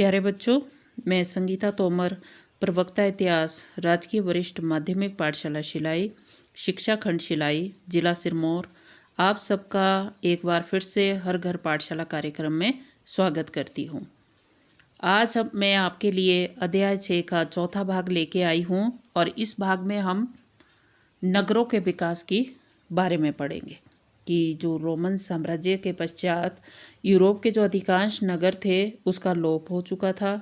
प्यारे बच्चों, मैं संगीता तोमर, प्रवक्ता इतिहास, राजकीय वरिष्ठ माध्यमिक पाठशाला शिलाई, शिक्षा खंड शिलाई, जिला सिरमौर, आप सबका एक बार फिर से हर घर पाठशाला कार्यक्रम में स्वागत करती हूँ। आज मैं आपके लिए अध्याय 6 का चौथा भाग लेके आई हूँ और इस भाग में हम नगरों के विकास की बारे में पढ़ेंगे कि जो रोमन साम्राज्य के पश्चात यूरोप के जो अधिकांश नगर थे उसका लोप हो चुका था।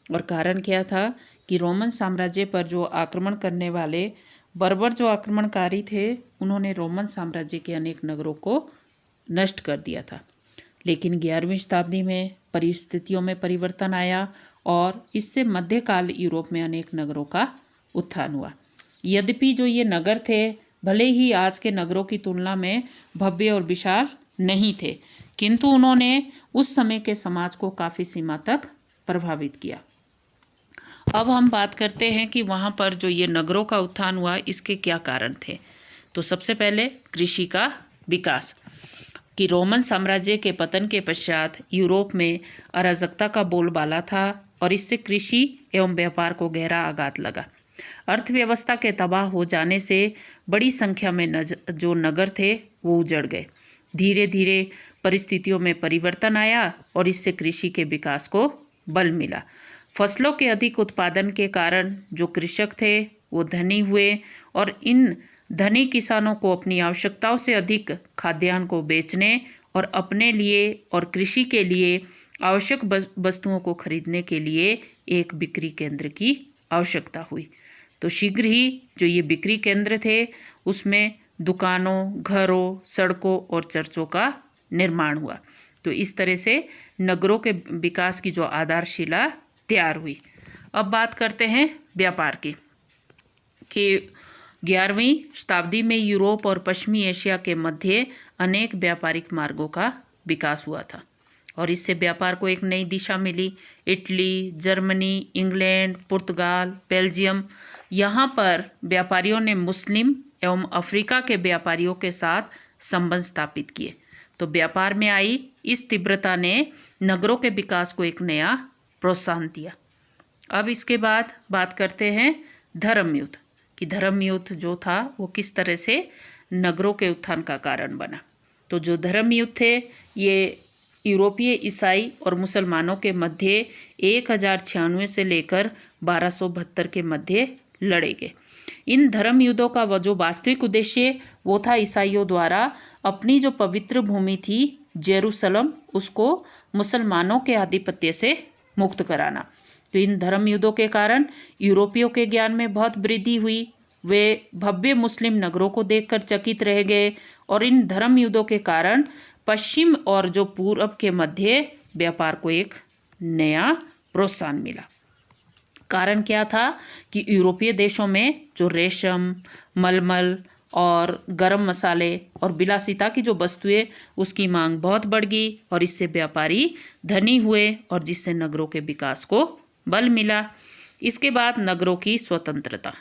और कारण क्या था कि रोमन साम्राज्य पर जो आक्रमण करने वाले बर्बर जो आक्रमणकारी थे उन्होंने रोमन साम्राज्य के अनेक नगरों को नष्ट कर दिया था। लेकिन 11वीं शताब्दी में परिस्थितियों में परिवर्तन आया और इससे मध्यकाल यूरोप में अनेक नगरों का उत्थान हुआ। यद्यपि जो ये नगर थे भले ही आज के नगरों की तुलना में भव्य और विशाल नहीं थे, किंतु उन्होंने उस समय के समाज को काफ़ी सीमा तक प्रभावित किया। अब हम बात करते हैं कि वहाँ पर जो ये नगरों का उत्थान हुआ इसके क्या कारण थे। तो सबसे पहले कृषि का विकास, कि रोमन साम्राज्य के पतन के पश्चात यूरोप में अराजकता का बोलबाला था और इससे कृषि एवं व्यापार को गहरा आघात लगा। अर्थव्यवस्था के तबाह हो जाने से बड़ी संख्या में जो नगर थे वो उजड़ गए। धीरे धीरे परिस्थितियों में परिवर्तन आया और इससे कृषि के विकास को बल मिला। फसलों के अधिक उत्पादन के कारण जो कृषक थे वो धनी हुए और इन धनी किसानों को अपनी आवश्यकताओं से अधिक खाद्यान्न को बेचने और अपने लिए और कृषि के लिए आवश्यक वस्तुओं को खरीदने के लिए एक बिक्री केंद्र की आवश्यकता हुई। तो शीघ्र ही जो ये बिक्री केंद्र थे उसमें दुकानों, घरों, सड़कों और चर्चों का निर्माण हुआ। तो इस तरह से नगरों के विकास की जो आधारशिला तैयार हुई। अब बात करते हैं व्यापार की, कि 11वीं शताब्दी में यूरोप और पश्चिमी एशिया के मध्य अनेक व्यापारिक मार्गों का विकास हुआ था और इससे व्यापार को एक नई दिशा मिली। इटली, जर्मनी, इंग्लैंड, पुर्तगाल, बेल्जियम, यहाँ पर व्यापारियों ने मुस्लिम एवं अफ्रीका के व्यापारियों के साथ संबंध स्थापित किए। तो व्यापार में आई इस तीव्रता ने नगरों के विकास को एक नया प्रोत्साहन दिया। अब इसके बाद बात करते हैं धर्म युद्ध, कि धर्म युद्ध जो था वो किस तरह से नगरों के उत्थान का कारण बना। तो जो धर्म युद्ध थे ये यूरोपीय ईसाई और मुसलमानों के मध्य 1096 से लेकर 1272 के मध्य लड़े गए। इन धर्म युद्धों का वो जो वास्तविक उद्देश्य वो था ईसाइयों द्वारा अपनी जो पवित्र भूमि थी जेरूसलम उसको मुसलमानों के आधिपत्य से मुक्त कराना। तो इन धर्म युद्धों के कारण यूरोपियों के ज्ञान में बहुत वृद्धि हुई। वे भव्य मुस्लिम नगरों को देखकर चकित रह गए और इन धर्म युद्धों के कारण पश्चिम और जो पूर्व के मध्य व्यापार को एक नया प्रोत्साहन मिला। कारण क्या था कि यूरोपीय देशों में जो रेशम, मलमल और गरम मसाले और विलासिता की जो वस्तुएं उसकी मांग बहुत बढ़ गई और इससे व्यापारी धनी हुए और जिससे नगरों के विकास को बल मिला। इसके बाद नगरों की स्वतंत्रता,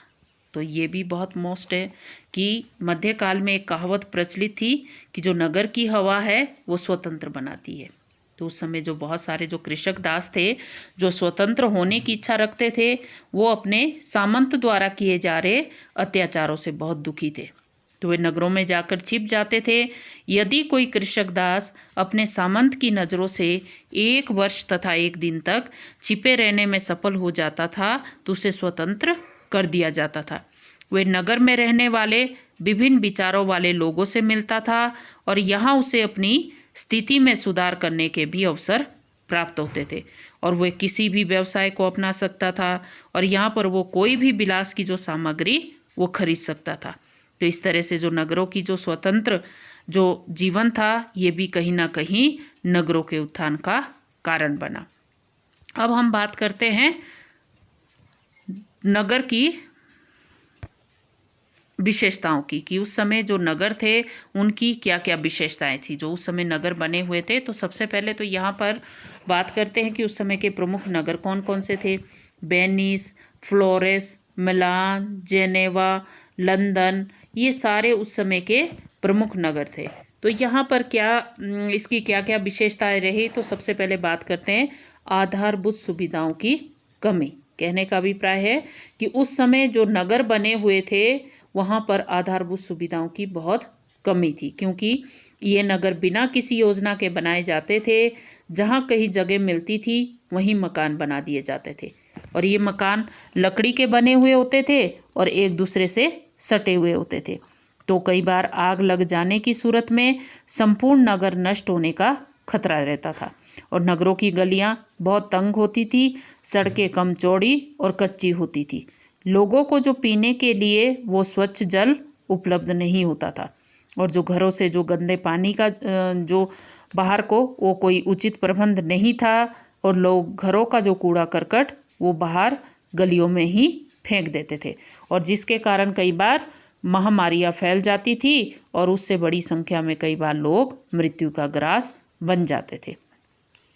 तो ये भी बहुत मोस्ट है कि मध्यकाल में एक कहावत प्रचलित थी कि जो नगर की हवा है वो स्वतंत्र बनाती है। तो उस समय जो बहुत सारे जो कृषक दास थे जो स्वतंत्र होने की इच्छा रखते थे वो अपने सामंत द्वारा किए जा रहे अत्याचारों से बहुत दुखी थे। तो वे नगरों में जाकर छिप जाते थे। यदि कोई कृषक दास अपने सामंत की नज़रों से 1 वर्ष तथा 1 दिन तक छिपे रहने में सफल हो जाता था तो उसे स्वतंत्र कर दिया जाता था। वे नगर में रहने वाले विभिन्न विचारों वाले लोगों से मिलता था और यहाँ उसे अपनी स्थिति में सुधार करने के भी अवसर प्राप्त होते थे और वह किसी भी व्यवसाय को अपना सकता था और यहाँ पर वो कोई भी विलास की जो सामग्री वो खरीद सकता था। तो इस तरह से जो नगरों की जो स्वतंत्र जो जीवन था ये भी कहीं ना कहीं नगरों के उत्थान का कारण बना। अब हम बात करते हैं नगर की विशेषताओं की, कि उस समय जो नगर थे उनकी क्या क्या विशेषताएं थी जो उस समय नगर बने हुए थे। तो सबसे पहले तो यहाँ पर बात करते हैं कि उस समय के प्रमुख नगर कौन कौन से थे। वेनिस, फ्लोरेंस, मिलान, जेनेवा, लंदन, ये सारे उस समय के प्रमुख नगर थे। तो यहाँ पर क्या इसकी क्या क्या विशेषताएं रही। तो सबसे पहले बात करते हैं आधारभूत सुविधाओं की कमी। कहने का अभिप्राय है कि उस समय जो नगर बने हुए थे वहाँ पर आधारभूत सुविधाओं की बहुत कमी थी, क्योंकि ये नगर बिना किसी योजना के बनाए जाते थे। जहाँ कहीं जगह मिलती थी वहीं मकान बना दिए जाते थे, और ये मकान लकड़ी के बने हुए होते थे और एक दूसरे से सटे हुए होते थे। तो कई बार आग लग जाने की सूरत में संपूर्ण नगर नष्ट होने का खतरा रहता था। और नगरों की गलियां बहुत तंग होती थी, सड़कें कम चौड़ी और कच्ची होती थी। लोगों को जो पीने के लिए वो स्वच्छ जल उपलब्ध नहीं होता था, और जो घरों से जो गंदे पानी का जो बाहर को वो कोई उचित प्रबंध नहीं था, और लोग घरों का जो कूड़ा करकट वो बाहर गलियों में ही फेंक देते थे, और जिसके कारण कई बार महामारियां फैल जाती थी और उससे बड़ी संख्या में कई बार लोग मृत्यु का ग्रास बन जाते थे।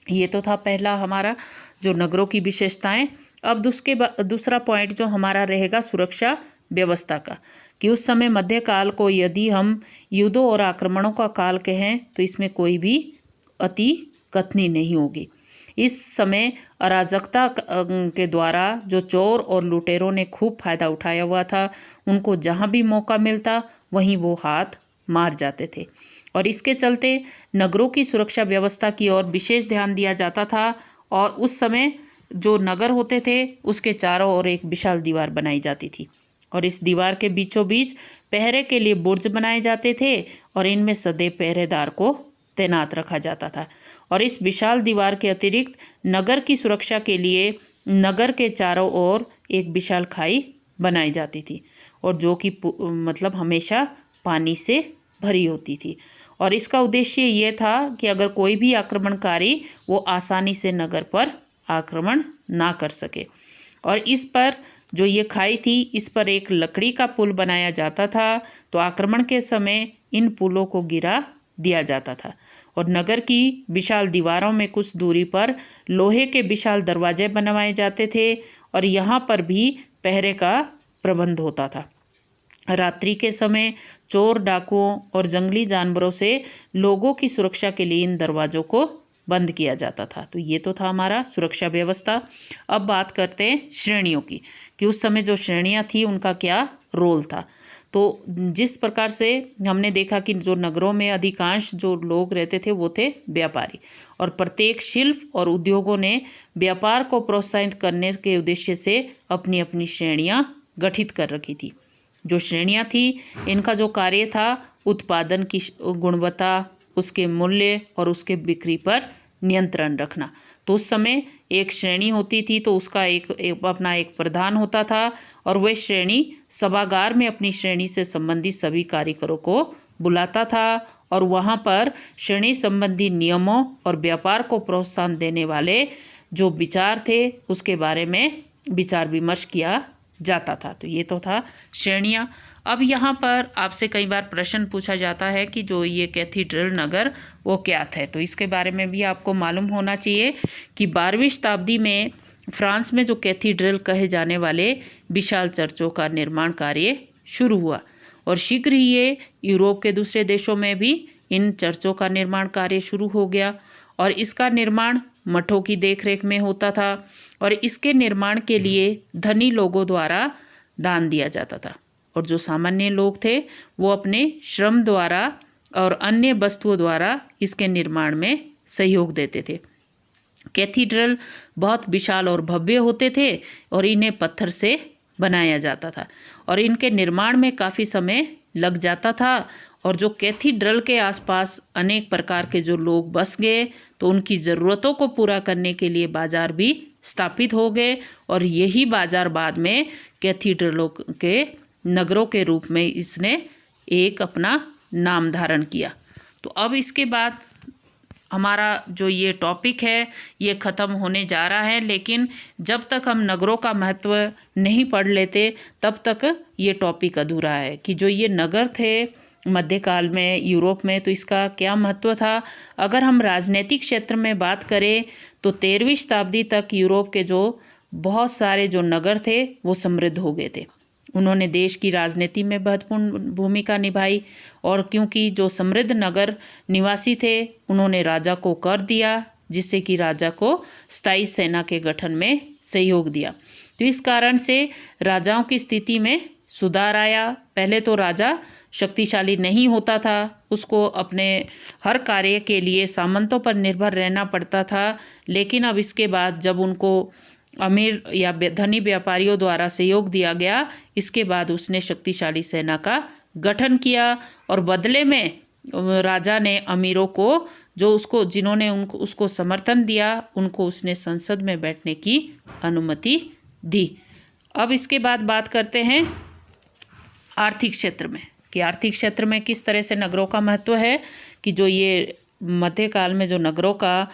ये तो था पहला हमारा जो नगरों की विशेषताएं। अब दूसरा पॉइंट जो हमारा रहेगा सुरक्षा व्यवस्था का, कि उस समय मध्यकाल को यदि हम युद्धों और आक्रमणों का काल कहें तो इसमें कोई भी अति कथनी नहीं होगी। इस समय अराजकता के द्वारा जो चोर और लुटेरों ने खूब फायदा उठाया हुआ था, उनको जहाँ भी मौका मिलता वहीं वो हाथ मार जाते थे, और इसके चलते नगरों की सुरक्षा व्यवस्था की ओर विशेष ध्यान दिया जाता था। और उस समय जो नगर होते थे उसके चारों ओर एक विशाल दीवार बनाई जाती थी, और इस दीवार के बीचों बीच पहरे के लिए बुर्ज बनाए जाते थे, और इनमें सदैव पहरेदार को तैनात रखा जाता था। और इस विशाल दीवार के अतिरिक्त नगर की सुरक्षा के लिए नगर के चारों ओर एक विशाल खाई बनाई जाती थी, और जो कि मतलब हमेशा पानी से भरी होती थी। और इसका उद्देश्य ये था कि अगर कोई भी आक्रमणकारी वो आसानी से नगर पर आक्रमण ना कर सके। और इस पर जो ये खाई थी, इस पर एक लकड़ी का पुल बनाया जाता था, तो आक्रमण के समय इन पुलों को गिरा दिया जाता था। और नगर की विशाल दीवारों में कुछ दूरी पर लोहे के विशाल दरवाजे बनवाए जाते थे, और यहाँ पर भी पहरे का प्रबंध होता था। रात्रि के समय चोर, डाकुओं और जंगली जानवरों से लोगों की सुरक्षा के लिए इन दरवाजों को बंद किया जाता था। तो ये तो था हमारा सुरक्षा व्यवस्था। अब बात करते हैं श्रेणियों की, कि उस समय जो श्रेणियां थी उनका क्या रोल था। तो जिस प्रकार से हमने देखा कि जो नगरों में अधिकांश जो लोग रहते थे वो थे व्यापारी, और प्रत्येक शिल्प और उद्योगों ने व्यापार को प्रोत्साहित करने के उद्देश्य से अपनी अपनी श्रेणियां गठित कर रखी थी। जो श्रेणियां थी इनका जो कार्य था उत्पादन की गुणवत्ता, उसके मूल्य और उसके बिक्री पर नियंत्रण रखना। तो उस समय एक श्रेणी होती थी तो उसका अपना एक प्रधान होता था, और वह श्रेणी सभागार में अपनी श्रेणी से संबंधित सभी कारीगरों को बुलाता था, और वहाँ पर श्रेणी संबंधी नियमों और व्यापार को प्रोत्साहन देने वाले जो विचार थे उसके बारे में विचार विमर्श किया जाता था। तो ये तो था श्रेणियाँ। अब यहाँ पर आपसे कई बार प्रश्न पूछा जाता है कि जो ये कैथीड्रल नगर वो क्या थे, तो इसके बारे में भी आपको मालूम होना चाहिए कि 12वीं शताब्दी में फ्रांस में जो कैथीड्रल कहे जाने वाले विशाल चर्चों का निर्माण कार्य शुरू हुआ, और शीघ्र ही ये यूरोप के दूसरे देशों में भी इन चर्चों का निर्माण कार्य शुरू हो गया, और इसका निर्माण मठों की देखरेख में होता था, और इसके निर्माण के लिए धनी लोगों द्वारा दान दिया जाता था, और जो सामान्य लोग थे वो अपने श्रम द्वारा और अन्य वस्तुओं द्वारा इसके निर्माण में सहयोग देते थे। कैथीड्रल बहुत विशाल और भव्य होते थे, और इन्हें पत्थर से बनाया जाता था, और इनके निर्माण में काफ़ी समय लग जाता था। और जो कैथीड्रल के आसपास अनेक प्रकार के जो लोग बस गए, तो उनकी ज़रूरतों को पूरा करने के लिए बाजार भी स्थापित हो गए, और यही बाजार बाद में कैथीड्रलों के नगरों के रूप में इसने एक अपना नाम धारण किया। तो अब इसके बाद हमारा जो ये टॉपिक है ये ख़त्म होने जा रहा है, लेकिन जब तक हम नगरों का महत्व नहीं पढ़ लेते तब तक ये टॉपिक अधूरा है, कि जो ये नगर थे मध्यकाल में यूरोप में, तो इसका क्या महत्व था। अगर हम राजनीतिक क्षेत्र में बात करें तो 13वीं शताब्दी तक यूरोप के जो बहुत सारे जो नगर थे वो समृद्ध हो गए थे। उन्होंने देश की राजनीति में महत्वपूर्ण भूमिका निभाई, और क्योंकि जो समृद्ध नगर निवासी थे उन्होंने राजा को कर दिया जिससे कि राजा को स्थायी सेना के गठन में सहयोग दिया। तो इस कारण से राजाओं की स्थिति में सुधार आया। पहले तो राजा शक्तिशाली नहीं होता था, उसको अपने हर कार्य के लिए सामंतों पर निर्भर रहना पड़ता था। लेकिन अब इसके बाद जब उनको अमीर या धनी व्यापारियों द्वारा सहयोग दिया गया, इसके बाद उसने शक्तिशाली सेना का गठन किया और बदले में राजा ने अमीरों को जिन्होंने उसको समर्थन दिया, उनको उसने संसद में बैठने की अनुमति दी। अब इसके बाद बात करते हैं आर्थिक क्षेत्र में कि आर्थिक क्षेत्र में किस तरह से नगरों का महत्व है। कि जो ये मध्यकाल में जो नगरों का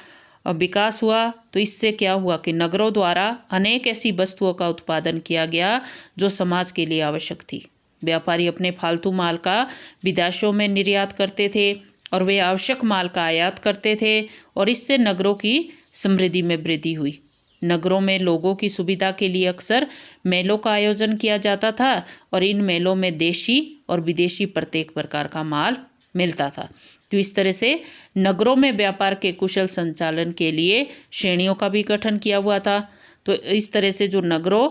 विकास हुआ, तो इससे क्या हुआ कि नगरों द्वारा अनेक ऐसी वस्तुओं का उत्पादन किया गया जो समाज के लिए आवश्यक थी। व्यापारी अपने फालतू माल का विदेशों में निर्यात करते थे और वे आवश्यक माल का आयात करते थे और इससे नगरों की समृद्धि में वृद्धि हुई। नगरों में लोगों की सुविधा के लिए अक्सर मेलों का आयोजन किया जाता था और इन मेलों में देशी और विदेशी प्रत्येक प्रकार का माल मिलता था। तो इस तरह से नगरों में व्यापार के कुशल संचालन के लिए श्रेणियों का भी गठन किया हुआ था। तो इस तरह से जो नगरों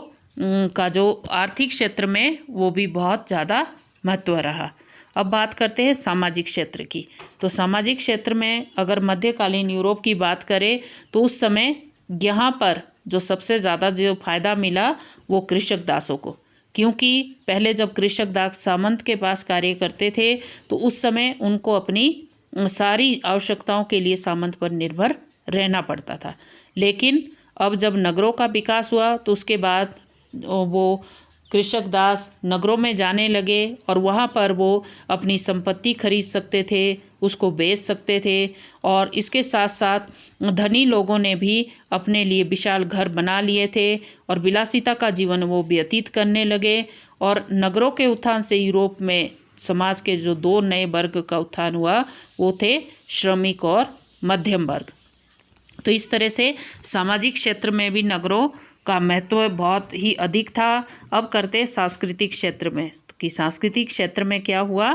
का जो आर्थिक क्षेत्र में वो भी बहुत ज़्यादा महत्व रहा। अब बात करते हैं सामाजिक क्षेत्र की। तो सामाजिक क्षेत्र में अगर मध्यकालीन यूरोप की बात करें तो उस समय यहाँ पर जो सबसे ज़्यादा जो फायदा मिला वो कृषक दासों को, क्योंकि पहले जब कृषक दास सामंत के पास कार्य करते थे तो उस समय उनको अपनी सारी आवश्यकताओं के लिए सामंत पर निर्भर रहना पड़ता था। लेकिन अब जब नगरों का विकास हुआ तो उसके बाद वो कृषक दास नगरों में जाने लगे और वहाँ पर वो अपनी संपत्ति खरीद सकते थे, उसको बेच सकते थे और इसके साथ साथ धनी लोगों ने भी अपने लिए विशाल घर बना लिए थे और विलासिता का जीवन वो व्यतीत करने लगे। और नगरों के उत्थान से यूरोप में समाज के जो दो नए वर्ग का उत्थान हुआ वो थे श्रमिक और मध्यम वर्ग। तो इस तरह से सामाजिक क्षेत्र में भी नगरों का महत्व बहुत ही अधिक था। अब करते सांस्कृतिक क्षेत्र में कि सांस्कृतिक क्षेत्र में क्या हुआ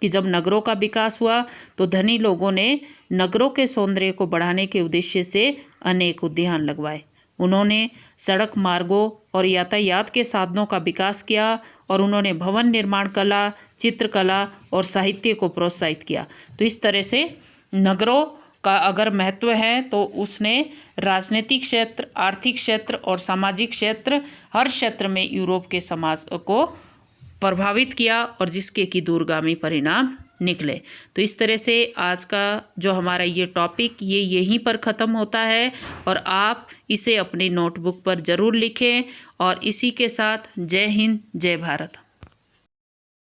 कि जब नगरों का विकास हुआ तो धनी लोगों ने नगरों के सौंदर्य को बढ़ाने के उद्देश्य से अनेक उद्यान लगवाए। उन्होंने सड़क मार्गों और यातायात के साधनों का विकास किया और उन्होंने भवन निर्माण कला, चित्रकला और साहित्य को प्रोत्साहित किया। तो इस तरह से नगरों का अगर महत्व है तो उसने राजनीतिक क्षेत्र, आर्थिक क्षेत्र और सामाजिक क्षेत्र, हर क्षेत्र में यूरोप के समाज को प्रभावित किया और जिसके कि दूरगामी परिणाम निकले। तो इस तरह से आज का जो हमारा ये टॉपिक ये यहीं पर ख़त्म होता है और आप इसे अपनी नोटबुक पर ज़रूर लिखें। और इसी के साथ जय हिंद, जय भारत।